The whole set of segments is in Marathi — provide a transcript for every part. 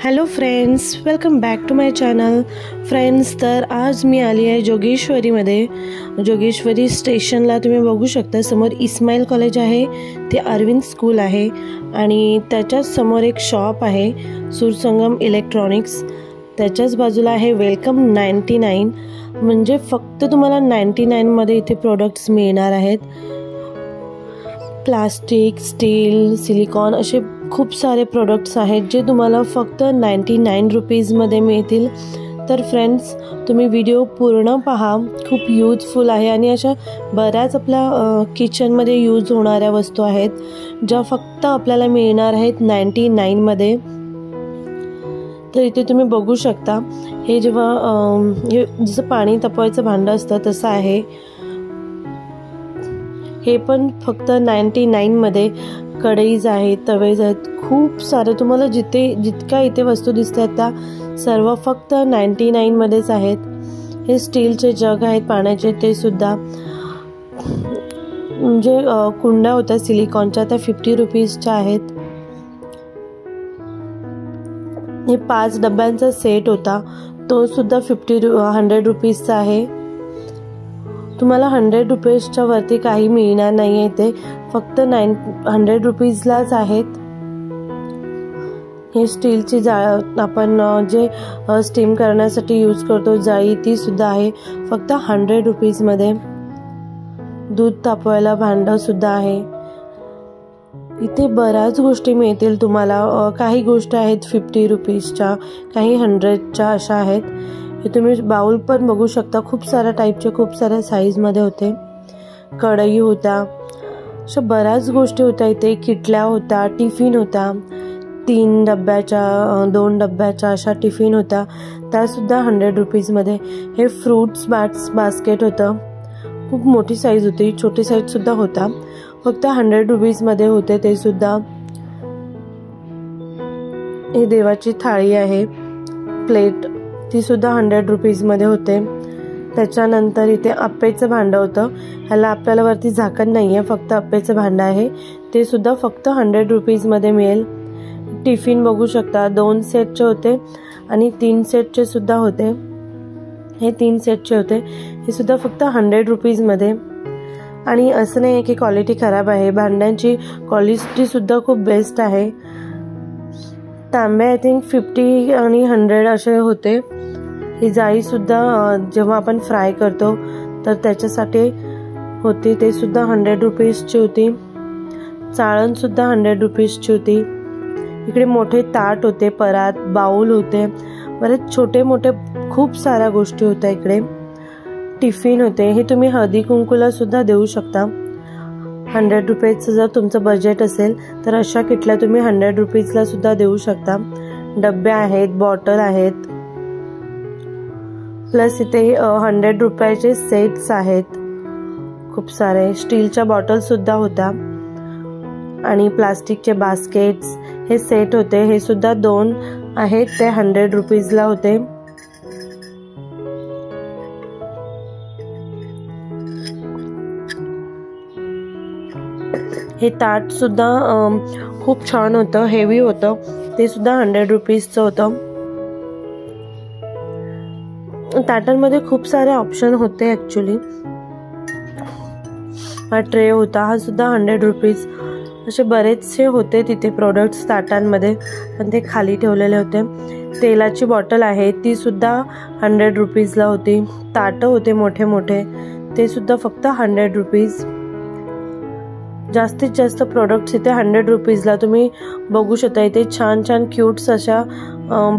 Hello friends, welcome back to my channel. Friends, तर आज मी आली आहे जोगेश्वरीमध्ये. जोगेश्वरी स्टेशनला तुम्ही बघू शकता समोर इस्माईल कॉलेज आहे, ते अरविंद स्कूल आहे आणि त्याच्याच समोर एक शॉप आहे सुरसंगम इलेक्ट्रॉनिक्स. त्याच्याच बाजूला आहे वेलकम 99. म्हणजे फक्त तुम्हाला 99मध्ये इथे प्रोडक्ट्स मिळणार आहेत. प्लास्टिक, स्टील, सिलिकॉन असे खूप सारे प्रोडक्ट्स आहेत जे तुम्हाला फक्त 99 रुपीजमध्ये मिळतील. तर फ्रेंड्स, तुम्ही व्हिडिओ पूर्ण पहा, खूप यूजफुल आहे आणि अशा बऱ्याच आपल्या किचनमध्ये यूज होणाऱ्या वस्तू आहेत ज्या फक्त आपल्याला मिळणार आहेत 99मध्ये. तर इथे तुम्ही बघू शकता, हे जेव्हा हे जसं पाणी तापवायचं भांडं असतं तसं आहे. हे पण फक्त 99मध्ये. कढईज आहेत, तवेज आहेत, खूप सारे तुम्हाला जितक्या इथे वस्तू दिसतात त्या सर्व फक्त 99मध्येच आहेत. हे स्टीलचे जग आहेत पाण्याचे, ते सुद्धा म्हणजे कुंड्या होत्या सिलिकॉनच्या, त्या 50 रुपीजच्या आहेत. हे 5 डब्यांचा सेट होता, तो सुद्धा 100 रुपीजचा आहे. तुम्हाला 100 रुपीजच्या वरती काही मिळणार नाही आहे, ते फक्त 100 रुपीजलाच आहेत. हे स्टीलची जाळी आपण जे स्टीम करण्यासाठी यूज करतो जाळी, ती सुद्धा आहे फक्त 100 रुपीजमध्ये. दूध तापवायला भांडं सुद्धा आहे. इथे बऱ्याच गोष्टी मिळतील तुम्हाला. काही गोष्टी आहेत 50 रुपीजच्या, काही 100च्या अशा आहेत. हे तुम्ही बाउल पण बघू शकता, खूप साऱ्या टाईपचे, खूप साऱ्या साईजमध्ये होते. कढई होत्या, अशा बऱ्याच गोष्टी होत्या इथे. किटल्या होत्या, टिफिन होत्या, 3 डब्याच्या 2 डब्याच्या अशा टिफिन होत्या, त्यासुद्धा 100 रुपीजमध्ये. हे फ्रूट्स बास्केट होतं, खूप मोठी साईज होती, छोटी साईजसुद्धा होता, फक्त 100 रुपीजमध्ये होते ते सुद्धा. हे देवाची थाळी आहे, प्लेट, ती सुद्धा 100 रुपीजमध्ये होते. त्याच्यानंतर इथे आप्पेचं भांडं होतं. ह्याला आपल्याला वरती झाकण नाही आहे, फक्त आप्पेचं भांडं आहे, ते सुद्धा फक्त 100 रुपीजमध्ये मिळेल. टिफिन बघू शकता, 2 सेटचे होते आणि 3 सेटचे सुद्धा होते. हे 3 सेटचे होते, हे सुद्धा फक्त 100 रुपीजमध्ये. आणि असं नाही आहे की क्वालिटी खराब आहे, भांड्यांची क्वालिटी सुद्धा खूप बेस्ट आहे. तांबे आय थिंक 50 आणि 100 असे होते. ही जाळी सुद्धा जेव्हा आपण फ्राय करतो तर त्याच्यासाठी होती, ते सुद्धा 100 रुपीजची होती. चाळण सुद्धा 100 रुपीजची होती. इकडे मोठे ताट होते, परात, बाउल होते, बरेच छोटे मोठे खूप साऱ्या गोष्टी होत्या. इकडे टिफिन होते. हे तुम्ही हळदी कुंकूला सुद्धा देऊ शकता. 100 रुपीजचं जर तुमचं बजेट असेल तर अशा किटल्या तुम्ही 100 रुपीजला सुद्धा देऊ शकता. डबे आहेत, बॉटल आहेत, प्लस इथे 100 रुपयाचे सेट्स आहेत, खूप सारे. स्टीलच्या बॉटल सुद्धा होत्या आणि प्लास्टिकचे बास्केट्स, हे सेट होते. हे सुद्धा 2 आहेत, ते 100 रुपीजला होते. हे ताट सुद्धा खूप छान होतं, हेवी होतं, ते सुद्धा 100 रुपीजचं होतं. ताटांमध्ये खूप सारे ऑप्शन होते ॲक्च्युली. हा ट्रे होता, हा सुद्धा 100 रुपीज. असे बरेचसे होते तिथे प्रोडक्ट्स ताटांमध्ये, पण ते खाली ठेवलेले होते. तेलाची बॉटल आहे, ती सुद्धा 100 रुपीजला होती. ताटं होते मोठे मोठे, ते सुद्धा फक्त 100 रुपीज. जास्तीत जास्त प्रोडक्ट्स इथे 100 रुपीजला तुम्ही बघू शकता. इथे छान छान क्यूट्स अशा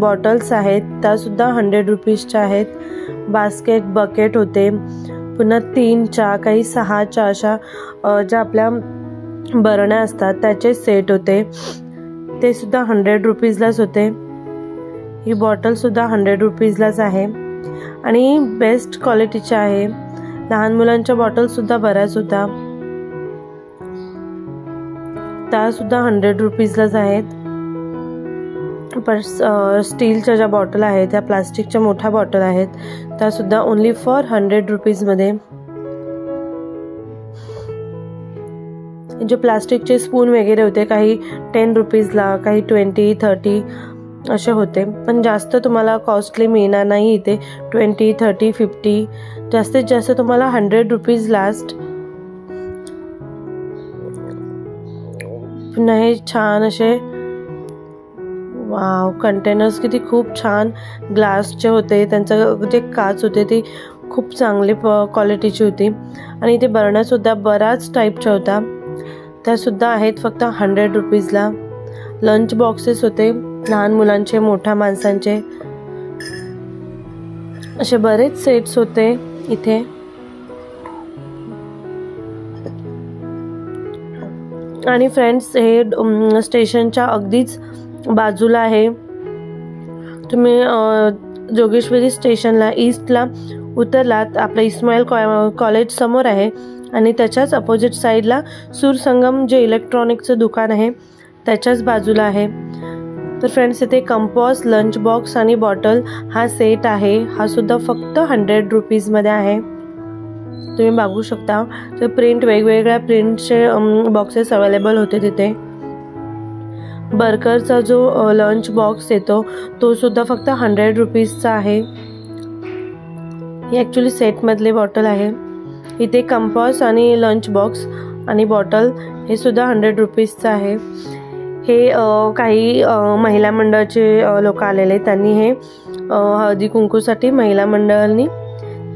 बॉटल्स आहेत, त्यासुद्धा 100 रुपीजच्या आहेत. बास्केट, बकेट होते, पुन्हा 3च्या, काही 6च्या अशा ज्या आपल्या बरण्या असतात त्याचे सेट होते, ते सुद्धा 100 रुपीजलाच होते. ही बॉटलसुद्धा 100 रुपीजलाच आहे आणि बेस्ट क्वालिटीच्या आहे. लहान मुलांच्या बॉटलसुद्धा बऱ्याच होत्या, त्यासुद्धा 100 रुपीजलाच आहेत. पण स्टीलच्या ज्या बॉटल आहेत, त्या प्लास्टिकच्या मोठ्या बॉटल आहेत, त्यासुद्धा ओन्ली फॉर 100 रुपीजमध्ये. जे प्लास्टिकचे स्पून वगैरे होते, काही 10 रुपीजला, काही 20, 30 असे होते, पण जास्त तुम्हाला कॉस्टली मिळणार नाही इथे. 20, 30, 50 जास्तीत जास्त तुम्हाला 100 रुपीज लास्ट. पुन्हा हे छान असे वाव कंटेनर्स, किती खूप छान ग्लासचे होते. त्यांचं जे काच होते ते खूप चांगली क्वालिटीची होती. आणि इथे बरण्यासुद्धा बऱ्याच टाईपच्या होत्या, त्यासुद्धा आहेत फक्त 100 रुपीजला. लंच बॉक्सेस होते, लहान मुलांचे, मोठ्या माणसांचे, असे बरेच सेट्स होते इथे. आणि फ्रेंड्स, हे स्टेशनच्या अगदीच बाजूला आहे. तुम्ही जोगेश्वरी स्टेशनला ईस्टला उतरलात, आपलं इस्माईल कॉलेज समोर आहे आणि त्याच्याच अपोजिट साईडला सूरसंगम जे इलेक्ट्रॉनिकचं दुकान आहे त्याच्याच बाजूला आहे. तर फ्रेंड्स, इथे कंपॉस, लंच बॉक्स आणि बॉटल हा सेट आहे. हा सुद्धा फक्त 100 रुपीजमध्ये आहे. तुम्ही बघू शकता ते प्रिंट, वेगवेगळ्या प्रिंटचे बॉक्सेस अवेलेबल होते तिथे. बर्गरचा जो लंच बॉक्स येतो तो सुद्धा फक्त 100 रुपीजचा आहे. ही ॲक्च्युली सेटमधली बॉटल आहे. इथे कंपॉस आणि लंच बॉक्स आणि बॉटल हे सुद्धा 100 रुपीजचं आहे. हे काही महिला मंडळाचे लोक आलेले, त्यांनी हे हळदी कुंकूसाठी महिला मंडळांनी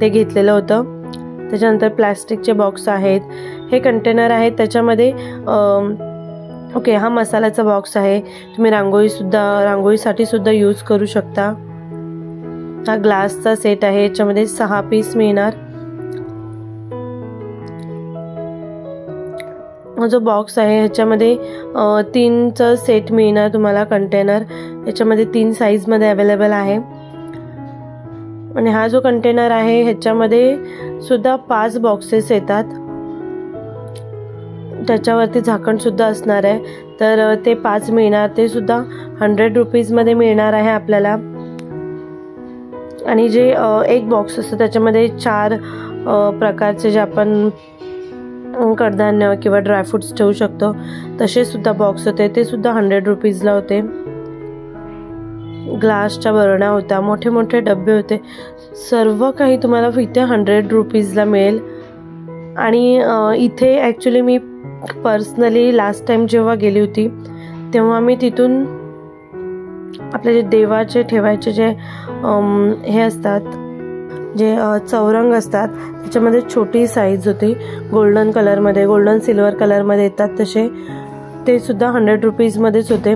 ते घेतलेलं होतं. त्याच्यानंतर प्लॅस्टिकचे बॉक्स आहेत, हे कंटेनर आहेत, त्याच्यामध्ये ओके हा मसाल्याचा बॉक्स आहे. तुम्ही रांगोळीसाठी सुद्धा यूज करू शकता. हा ग्लासचा सेट आहे, याच्यामध्ये 6 पीस मिळणार. जो बॉक्स आहे ह्याच्यामध्ये 3चं सेट मिळणार तुम्हाला कंटेनर. याच्यामध्ये 3 साईजमध्ये अवेलेबल आहे. आणि हा जो कंटेनर आहे ह्याच्यामध्ये सुद्धा 5 बॉक्सेस येतात. त्याच्यावरती झाकण सुद्धा असणार आहे. तर ते 5 मिळणार, ते सुद्धा 100 रुपीजमध्ये मिळणार आहे आपल्याला. आणि जे एक बॉक्स असतं त्याच्यामध्ये 4 प्रकारचे जे आपण कडधान्य किंवा ड्रायफ्रुट्स ठेवू शकतो तसे सुद्धा बॉक्स होते, ते सुद्धा 100 रुपीजला होते. ग्लासच्या बरण्या होत्या, मोठे मोठे डबे होते, सर्व काही तुम्हाला इथे 100 रुपीजला मिळेल. आणि इथे ॲक्च्युली मी पर्सनली लास्ट टाइम जेव्हा गेली होती तेव्हा मी तिथून आपले जे देवाचे ठेवायचे जे हे असतात, जे चौरंग असतात, त्याच्यामध्ये छोटी साईज होती, गोल्डन कलरमध्ये, गोल्डन सिल्वर कलरमध्ये येतात तसे, ते सुद्धा 100 रुपीजमध्येच होते.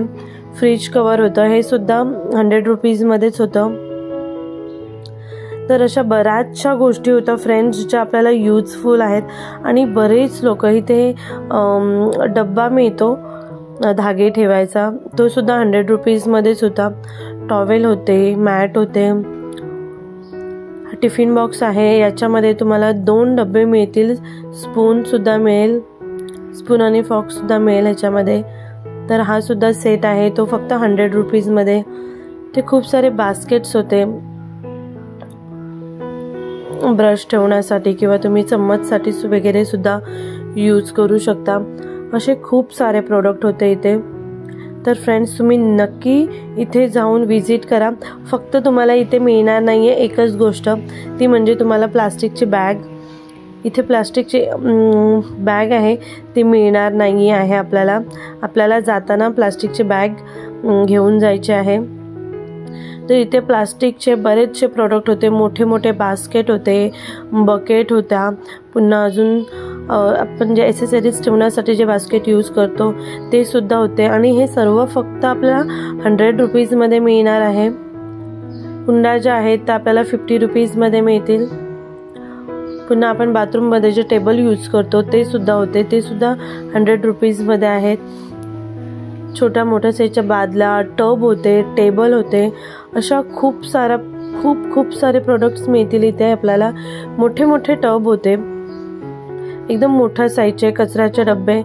फ्रीज कवर होतं, हे सुद्धा 100 रुपीजमध्येच होतं. तर अशा बऱ्याचशा गोष्टी होत्या फ्रेंड्स ज्या आपल्याला यूजफुल आहेत. आणि बरेच लोक इथे डब्बा मिळतो धागे ठेवायचा, तो सुद्धा 100 रुपीजमध्येच होता. टॉवेल होते, मॅट होते. टिफिन बॉक्स आहे, याच्यामध्ये तुम्हाला 2 डबे मिळतील. स्पून सुद्धा मिळेल, स्पून आणि फॉर्क सुद्धा मिळेल ह्याच्यामध्ये. तर हा सुद्धा सेट आहे, तो फक्त 100 रुपीजमध्ये. ते खूप सारे बास्केट्स होते ब्रश ठेवण्यासाठी किंवा तुम्ही चम्मचसाठी वगैरे सुद्धा यूज करू शकता. असे खूप सारे प्रोडक्ट होते इथे. तर फ्रेंड्स, तुम्ही नक्की इथे जाऊन विजिट करा. फक्त तुम्हाला इथे मिळणार नाही आहे एकच गोष्ट, ती म्हणजे तुम्हाला प्लास्टिकची बॅग. इथे प्लास्टिकची बॅग आहे ती मिळणार नाही आहे आपल्याला जाताना प्लास्टिकची बॅग घेऊन जायची आहे. तर इथे प्लास्टिकचे बरेचसे प्रोडक्ट होते, मोठे मोठे बास्केट होते, बकेट होत्या, पुन्हा अजून आपण जे ॲसेसरीज ठेवण्यासाठी जे बास्केट यूज करतो ते सुद्धा होते. आणि हे सर्व फक्त आपल्याला 100 रुपीजमध्ये मिळणार आहे. कुंड्या ज्या आहेत त्या आपल्याला 50 रुपीजमध्ये मिळतील. पुन्हा आपण बाथरूममध्ये जे टेबल यूज करतो ते सुद्धा होते, ते सुद्धा 100 रुपीजमध्ये आहेत. छोट्या मोठ्या साईजच्या बादल्या, टब होते, टेबल होते, अशा खूप सारे प्रोडक्ट्स मिळतील इथे आपल्याला. मोठे मोठे टब होते, एकदम मोठ्या साईजचे, कचऱ्याचे डब्बे,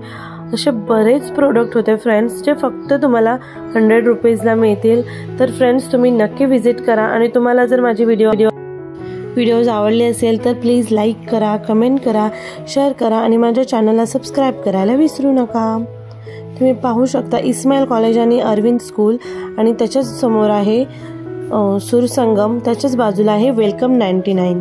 असे बरेच प्रोडक्ट होते फ्रेंड्स जे फक्त तुम्हाला 100 रुपीजला मिळतील. तर फ्रेंड्स, तुम्ही नक्की विजिट करा. आणि तुम्हाला जर माझी व्हिडिओज आवडले असेल तर प्लीज लाईक करा, कमेंट करा, शेअर करा आणि माझ्या चॅनलला सबस्क्राईब करायला विसरू नका. तुम्ही पाहू शकता इस्माईल कॉलेज आणि अरविंद स्कूल, आणि त्याच्याच समोर आहे सुरसंगम, त्याच्याच बाजूला आहे वेलकम 99.